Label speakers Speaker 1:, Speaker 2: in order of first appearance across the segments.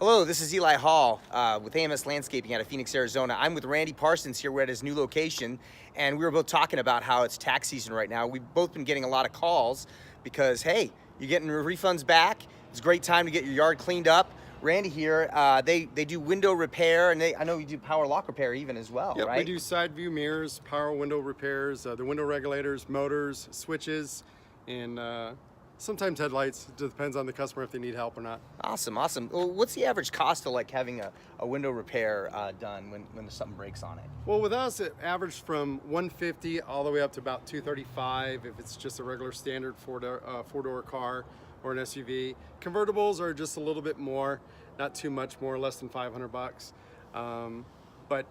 Speaker 1: Hello, this is Eli Hall with AMS Landscaping out of Phoenix, Arizona. I'm with Randy Parsons here. We're at his new location, and we were both talking about how it's tax season right now. We've both been getting a lot of calls because, hey, you're getting your refunds back. It's a great time to get your yard cleaned up. Randy here, they do window repair, and I know you do power lock repair even as well,
Speaker 2: Yep,
Speaker 1: right?
Speaker 2: we do side view mirrors, power window repairs, the window regulators, motors, switches, and sometimes headlights. It depends on the customer if they need help or not.
Speaker 1: Awesome, awesome. Well, what's the average cost of like having a window repair done when something breaks on it?
Speaker 2: Well, with us, it averaged from $150 all the way up to about $235 if it's just a regular standard four-door car or an SUV. Convertibles are just a little bit more, not too much more, less than 500 bucks. But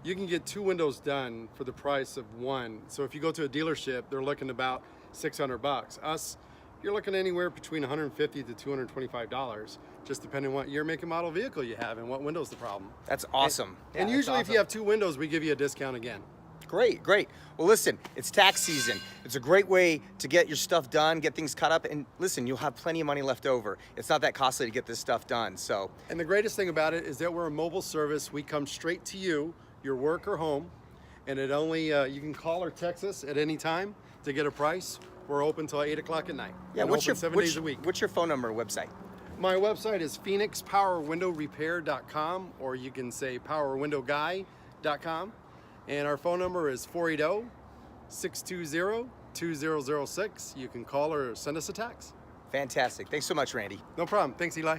Speaker 2: you can get two windows done for the price of one. So if you go to a dealership, they're looking about 600 bucks. Us, you're looking anywhere between $150 to $225, just depending on what year, make, and model vehicle you have and what window's the problem.
Speaker 1: That's awesome.
Speaker 2: And
Speaker 1: Yeah,
Speaker 2: usually
Speaker 1: that's
Speaker 2: if you have two windows, we give you a discount again.
Speaker 1: Great, great. Well, listen, it's tax season. It's a great way to get your stuff done, get things cut up, and listen, you'll have plenty of money left over. It's not that costly to get this stuff done, so.
Speaker 2: And the greatest thing about it is that we're a mobile service. We come straight to you, your work or home, and it only, you can call or text us at any time to get a price. We're open till 8 o'clock at night.
Speaker 1: Yeah,
Speaker 2: and
Speaker 1: what's your,
Speaker 2: 7 days a week.
Speaker 1: what's your phone number and website?
Speaker 2: My website is phoenixpowerwindowrepair.com, or you can say powerwindowguy.com. And our phone number is 480-620-2006. You can call or send us a text.
Speaker 1: Fantastic. Thanks so much, Randy.
Speaker 2: No problem. Thanks, Eli.